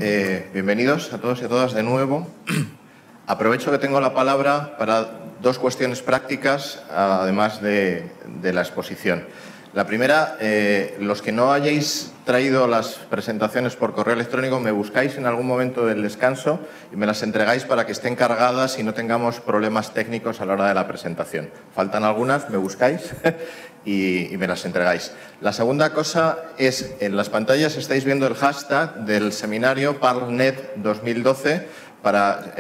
Bienvenidos a todos y a todas de nuevo. Aprovecho que tengo la palabra para dos cuestiones prácticas, además de la exposición. La primera, los que no hayáis traído las presentaciones por correo electrónico, me buscáis en algún momento del descanso y me las entregáis para que estén cargadas y no tengamos problemas técnicos a la hora de la presentación. Faltan algunas, me buscáis y me las entregáis. La segunda cosa es, en las pantallas estáis viendo el hashtag del seminario ParlNet 2012, para,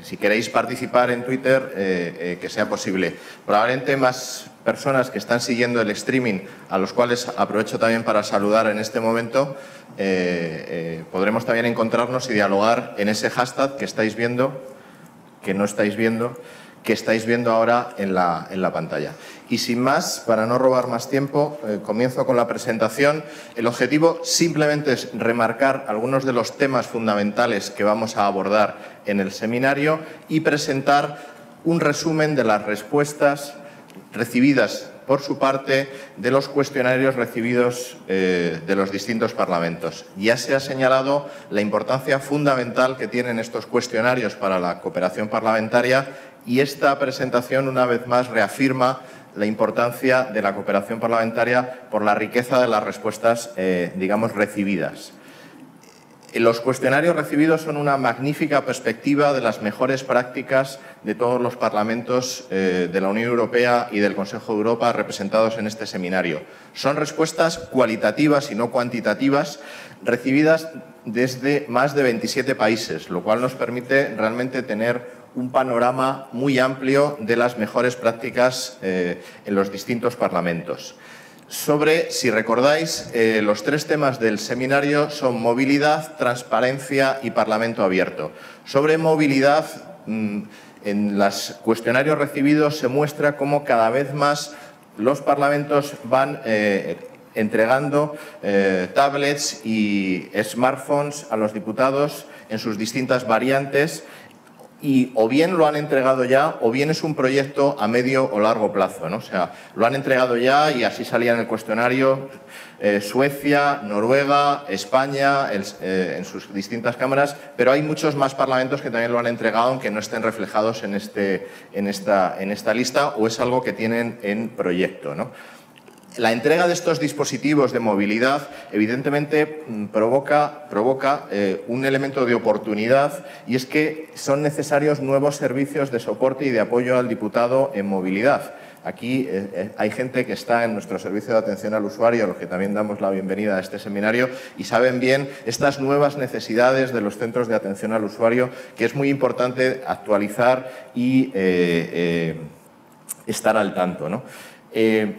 si queréis participar en Twitter, que sea posible. Probablemente más personas que están siguiendo el streaming, a los cuales aprovecho también para saludar en este momento, podremos también encontrarnos y dialogar en ese hashtag que estáis viendo, que no estáis viendo, que estáis viendo ahora en la pantalla. Y sin más, para no robar más tiempo, comienzo con la presentación. El objetivo simplemente es remarcar algunos de los temas fundamentales que vamos a abordar en el seminario y presentar un resumen de las respuestas recibidas por su parte de los cuestionarios recibidos de los distintos parlamentos. Ya se ha señalado la importancia fundamental que tienen estos cuestionarios para la cooperación parlamentaria y esta presentación, una vez más, reafirma la importancia de la cooperación parlamentaria por la riqueza de las respuestas, digamos, recibidas. Los cuestionarios recibidos son una magnífica perspectiva de las mejores prácticas de todos los parlamentos de la Unión Europea y del Consejo de Europa representados en este seminario. Son respuestas cualitativas y no cuantitativas recibidas desde más de 27 países, lo cual nos permite realmente tener un panorama muy amplio de las mejores prácticas en los distintos parlamentos. Si recordáis, los tres temas del seminario son movilidad, transparencia y Parlamento abierto. Sobre movilidad, en los cuestionarios recibidos se muestra cómo cada vez más los parlamentos van entregando tablets y smartphones a los diputados en sus distintas variantes, y o bien lo han entregado ya o bien es un proyecto a medio o largo plazo, ¿no? O sea, lo han entregado ya y así salía en el cuestionario Suecia, Noruega, España, en sus distintas cámaras, pero hay muchos más parlamentos que también lo han entregado, aunque no estén reflejados en esta lista, o es algo que tienen en proyecto, ¿no? La entrega de estos dispositivos de movilidad evidentemente provoca un elemento de oportunidad, y es que son necesarios nuevos servicios de soporte y de apoyo al diputado en movilidad. Aquí hay gente que está en nuestro servicio de atención al usuario, a los que también damos la bienvenida a este seminario, y saben bien estas nuevas necesidades de los centros de atención al usuario, que es muy importante actualizar y estar al tanto, ¿no?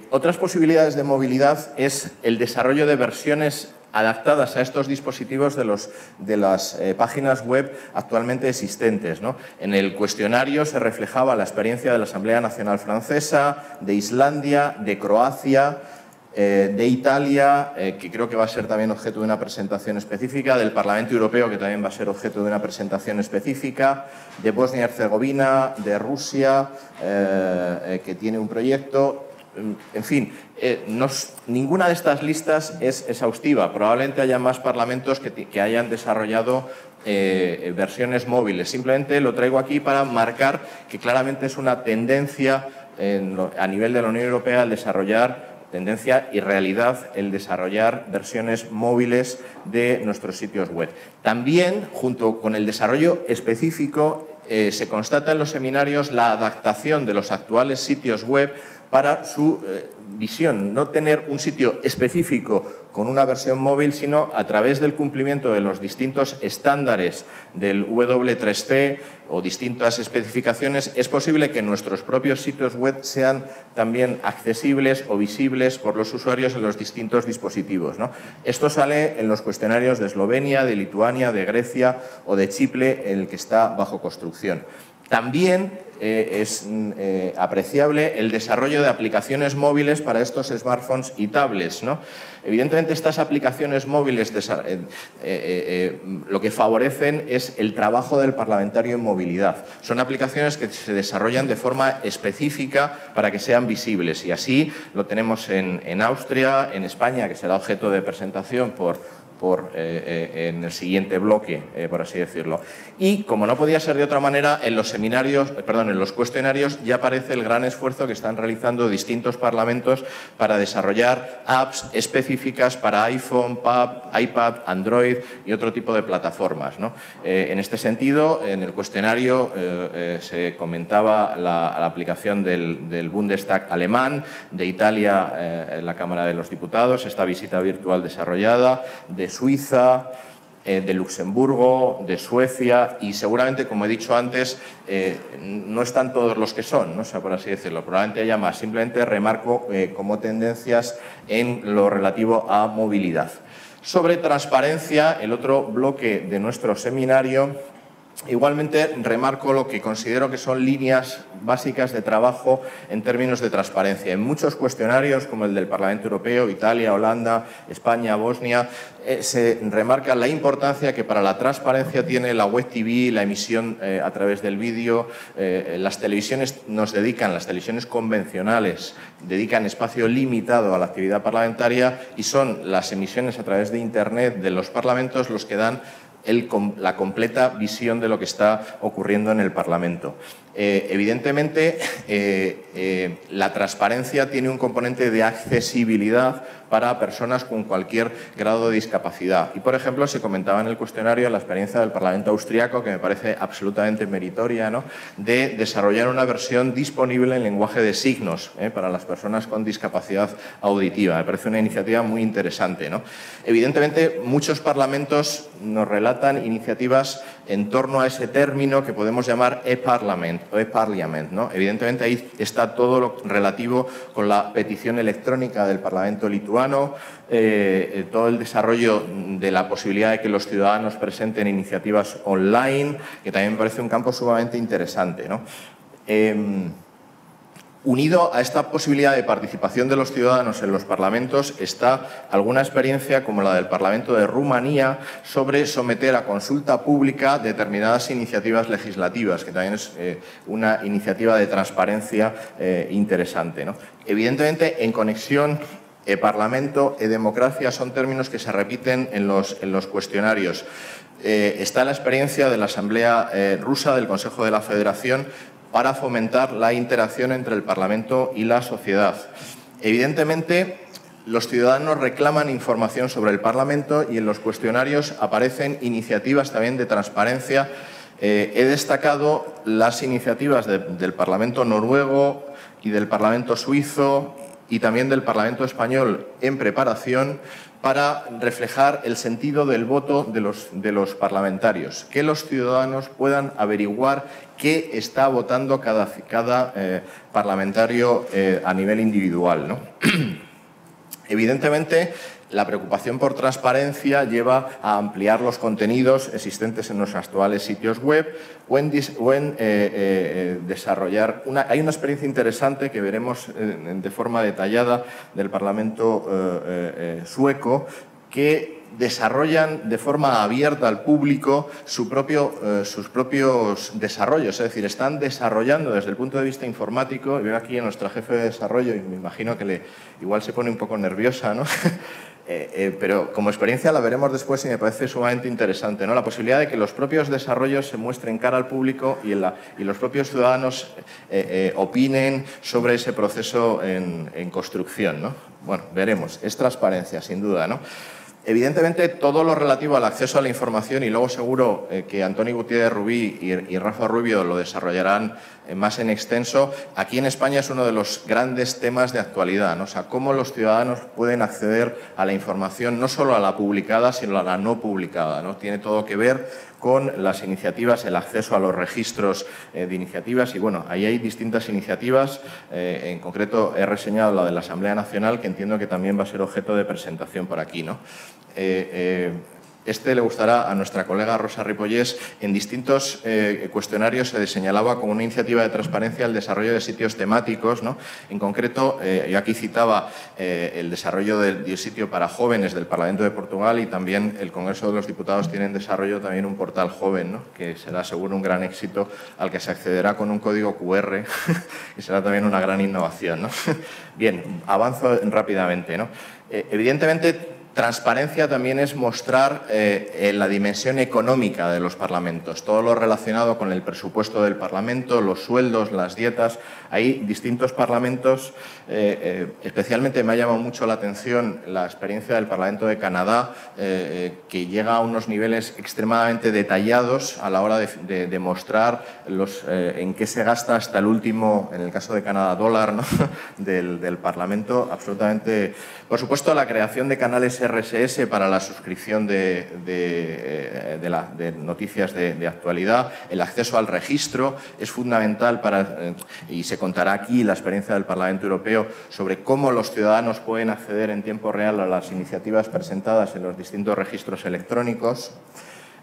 Otras posibilidades de movilidad es el desarrollo de versiones adaptadas a estos dispositivos de las páginas web actualmente existentes, ¿no? En el cuestionario se reflejaba la experiencia de la Asamblea Nacional Francesa, de Islandia, de Croacia, de Italia, que creo que va a ser también objeto de una presentación específica, del Parlamento Europeo, que también va a ser objeto de una presentación específica, de Bosnia y Herzegovina, de Rusia, que tiene un proyecto. En fin, ninguna de estas listas es exhaustiva. Probablemente haya más parlamentos que hayan desarrollado versiones móviles. Simplemente lo traigo aquí para marcar que claramente es una tendencia a nivel de la Unión Europea tendencia y realidad el desarrollar versiones móviles de nuestros sitios web. También, junto con el desarrollo específico, se constata en los seminarios la adaptación de los actuales sitios web para su visión, no tener un sitio específico con una versión móvil, sino a través del cumplimiento de los distintos estándares del W3C o distintas especificaciones, es posible que nuestros propios sitios web sean también accesibles o visibles por los usuarios en los distintos dispositivos, ¿no? Esto sale en los cuestionarios de Eslovenia, de Lituania, de Grecia o de Chipre, el que está bajo construcción. También es apreciable el desarrollo de aplicaciones móviles para estos smartphones y tablets, ¿no? Evidentemente, estas aplicaciones móviles lo que favorecen es el trabajo del parlamentario en movilidad. Son aplicaciones que se desarrollan de forma específica para que sean visibles, y así lo tenemos en Austria, en España, que será objeto de presentación por en el siguiente bloque, por así decirlo. Y, como no podía ser de otra manera, en los cuestionarios ya aparece el gran esfuerzo que están realizando distintos parlamentos para desarrollar apps específicas para iPhone, iPad, Android y otro tipo de plataformas, ¿no? En este sentido, en el cuestionario se comentaba la aplicación del Bundestag alemán, de Italia en la Cámara de los Diputados, esta visita virtual desarrollada, de Suiza, de Luxemburgo, de Suecia y seguramente, como he dicho antes, no están todos los que son, ¿no? O sea, por así decirlo, probablemente haya más. Simplemente remarco como tendencias en lo relativo a movilidad. Sobre transparencia, el otro bloque de nuestro seminario, igualmente remarco lo que considero que son líneas básicas de trabajo en términos de transparencia. En muchos cuestionarios, como el del Parlamento Europeo, Italia, Holanda, España, Bosnia, se remarca la importancia que para la transparencia tiene la web TV, la emisión a través del vídeo. Las televisiones las televisiones convencionales dedican espacio limitado a la actividad parlamentaria y son las emisiones a través de Internet de los parlamentos los que dan la completa visión de lo que está ocurriendo en el Parlamento. Evidentemente, la transparencia tiene un componente de accesibilidad para personas con cualquier grado de discapacidad. Y, por ejemplo, se comentaba en el cuestionario la experiencia del Parlamento austriaco, que me parece absolutamente meritoria, ¿no?, de desarrollar una versión disponible en lenguaje de signos para las personas con discapacidad auditiva. Me parece una iniciativa muy interesante, ¿no? Evidentemente, muchos parlamentos nos relatan iniciativas en torno a ese término que podemos llamar e-Parliament o e-Parliament, ¿no? Evidentemente, ahí está todo lo relativo con la petición electrónica del Parlamento lituano, todo el desarrollo de la posibilidad de que los ciudadanos presenten iniciativas online, que también me parece un campo sumamente interesante, ¿no? Unido a esta posibilidad de participación de los ciudadanos en los parlamentos está alguna experiencia como la del Parlamento de Rumanía sobre someter a consulta pública determinadas iniciativas legislativas, que también es una iniciativa de transparencia interesante, ¿no? Evidentemente, en conexión Parlamento y democracia son términos que se repiten en los cuestionarios. Está la experiencia de la Asamblea rusa del Consejo de la Federación para fomentar la interacción entre el Parlamento y la sociedad. Evidentemente, los ciudadanos reclaman información sobre el Parlamento y en los cuestionarios aparecen iniciativas también de transparencia. He destacado las iniciativas del Parlamento noruego y del Parlamento suizo y también del Parlamento español en preparación para reflejar el sentido del voto de los parlamentarios, que los ciudadanos puedan averiguar qué está votando cada parlamentario a nivel individual, ¿no? Evidentemente, la preocupación por transparencia lleva a ampliar los contenidos existentes en los actuales sitios web o en desarrollar Hay una experiencia interesante que veremos de forma detallada del Parlamento sueco, que desarrollan de forma abierta al público sus propios desarrollos, es decir, están desarrollando desde el punto de vista informático, y veo aquí a nuestra jefe de desarrollo y me imagino que igual se pone un poco nerviosa, ¿no? Pero como experiencia la veremos después y me parece sumamente interesante, ¿no? La posibilidad de que los propios desarrollos se muestren cara al público y los propios ciudadanos opinen sobre ese proceso en construcción, ¿no? Bueno, veremos. Es transparencia, sin duda, ¿no? Evidentemente, todo lo relativo al acceso a la información, y luego seguro que Antoni Gutiérrez Rubí y Rafa Rubio lo desarrollarán más en extenso, aquí en España es uno de los grandes temas de actualidad, ¿no? O sea, cómo los ciudadanos pueden acceder a la información, no solo a la publicada, sino a la no publicada, ¿no? Tiene todo que ver con las iniciativas, el acceso a los registros de iniciativas y, bueno, ahí hay distintas iniciativas. En concreto, he reseñado la de la Asamblea Nacional, que entiendo que también va a ser objeto de presentación por aquí, ¿no? Este le gustará a nuestra colega Rosa Ripollés. En distintos cuestionarios se señalaba como una iniciativa de transparencia el desarrollo de sitios temáticos, ¿no? En concreto, yo aquí citaba el desarrollo del sitio para jóvenes del Parlamento de Portugal, y también el Congreso de los Diputados tiene en desarrollo también un portal joven, ¿no?, que será seguro un gran éxito, al que se accederá con un código QR y será también una gran innovación, ¿no? Bien, avanzo rápidamente, ¿no? Evidentemente, Transparencia también es mostrar la dimensión económica de los parlamentos, todo lo relacionado con el presupuesto del Parlamento, los sueldos, las dietas. Hay distintos parlamentos, especialmente me ha llamado mucho la atención la experiencia del Parlamento de Canadá, que llega a unos niveles extremadamente detallados a la hora de mostrar en qué se gasta hasta el último, en el caso de Canadá, dólar, ¿no? del Parlamento, absolutamente. Por supuesto, la creación de canales RSS para la suscripción de noticias de actualidad, el acceso al registro es fundamental y se contará aquí la experiencia del Parlamento Europeo sobre cómo los ciudadanos pueden acceder en tiempo real a las iniciativas presentadas en los distintos registros electrónicos.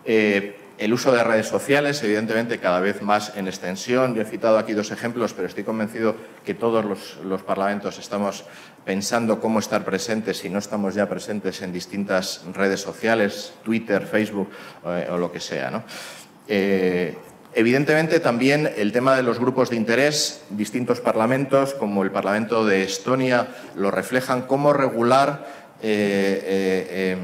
El uso de redes sociales, evidentemente, cada vez más en extensión. Yo he citado aquí 2 ejemplos, pero estoy convencido que todos los parlamentos estamos pensando cómo estar presentes, si no estamos ya presentes en distintas redes sociales, Twitter, Facebook o lo que sea, ¿no? Evidentemente, también el tema de los grupos de interés, distintos parlamentos, como el Parlamento de Estonia, lo reflejan, cómo regular el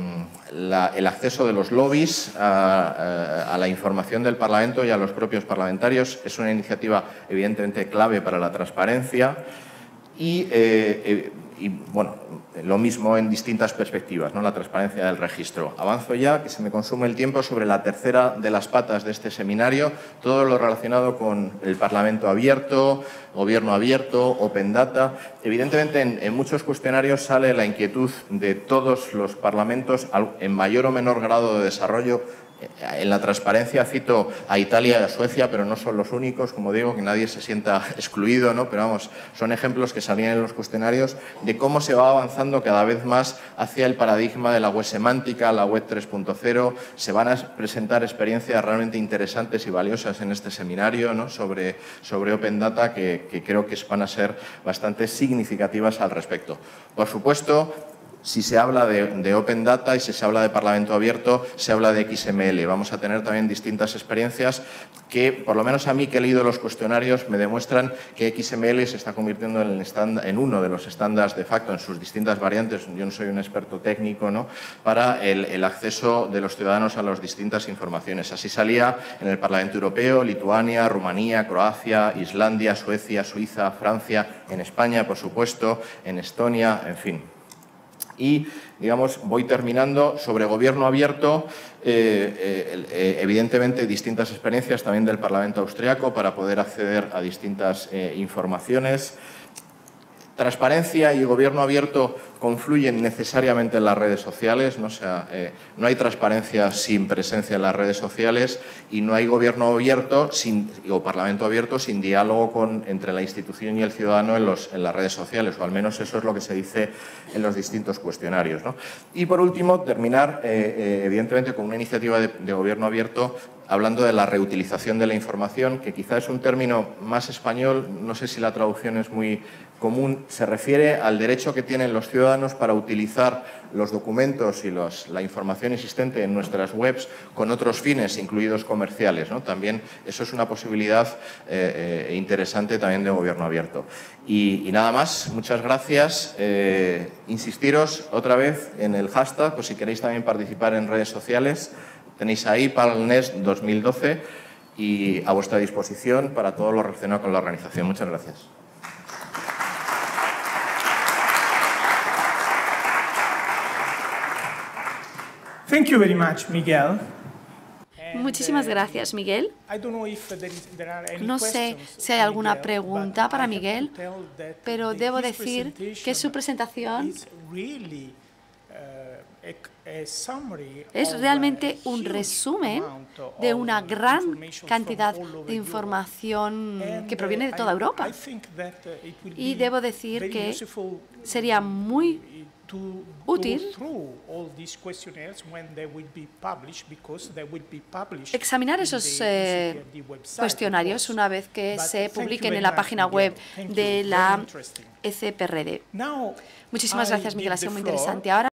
acceso de los lobbies a la información del Parlamento y a los propios parlamentarios. Es una iniciativa evidentemente clave para la transparencia y bueno, lo mismo en distintas perspectivas, ¿no? La transparencia del registro. Avanzo ya, que se me consume el tiempo, sobre la tercera de las patas de este seminario, todo lo relacionado con el Parlamento abierto, Gobierno abierto, Open Data. Evidentemente, en muchos cuestionarios sale la inquietud de todos los parlamentos en mayor o menor grado de desarrollo. En la transparencia cito a Italia y a Suecia, pero no son los únicos, como digo, que nadie se sienta excluido, ¿no? Pero vamos, son ejemplos que salían en los cuestionarios de cómo se va avanzando cada vez más hacia el paradigma de la web semántica, la web 3.0. Se van a presentar experiencias realmente interesantes y valiosas en este seminario, ¿no? sobre Open Data que creo que van a ser bastante significativas al respecto. Por supuesto, si se habla de Open Data y si se habla de Parlamento abierto, se habla de XML. Vamos a tener también distintas experiencias que, por lo menos a mí que he leído los cuestionarios, me demuestran que XML se está convirtiendo en uno de los estándares de facto en sus distintas variantes. Yo no soy un experto técnico, ¿no?, para el acceso de los ciudadanos a las distintas informaciones. Así salía en el Parlamento Europeo, Lituania, Rumanía, Croacia, Islandia, Suecia, Suiza, Francia, en España, por supuesto, en Estonia, en fin. Y, digamos, voy terminando sobre gobierno abierto. Evidentemente, distintas experiencias también del Parlamento austriaco para poder acceder a distintas informaciones. Transparencia y gobierno abierto confluyen necesariamente en las redes sociales, ¿no? O sea, no hay transparencia sin presencia en las redes sociales y no hay gobierno abierto o parlamento abierto sin diálogo entre la institución y el ciudadano en las redes sociales, o al menos eso es lo que se dice en los distintos cuestionarios, ¿no? Y por último, terminar evidentemente con una iniciativa de gobierno abierto hablando de la reutilización de la información, que quizá es un término más español, no sé si la traducción es muy común, se refiere al derecho que tienen los ciudadanos para utilizar los documentos y la información existente en nuestras webs con otros fines, incluidos comerciales, ¿no? También eso es una posibilidad interesante también de gobierno abierto. Y nada más, muchas gracias. Insistiros otra vez en el hashtag, pues si queréis también participar en redes sociales. Tenéis ahí Paralnest 2012 y a vuestra disposición para todo lo relacionado con la organización. Muchas gracias. Thank you very much, Miguel. Muchísimas gracias, Miguel. No sé si hay alguna pregunta para Miguel, pero debo decir que su presentación es realmente un resumen de una gran cantidad de información que proviene de toda Europa. Y debo decir que sería muy útil examinar esos cuestionarios una vez que se publiquen en la página web de la ECPRD. Muchísimas gracias, Miguel. Ha sido muy interesante. Ahora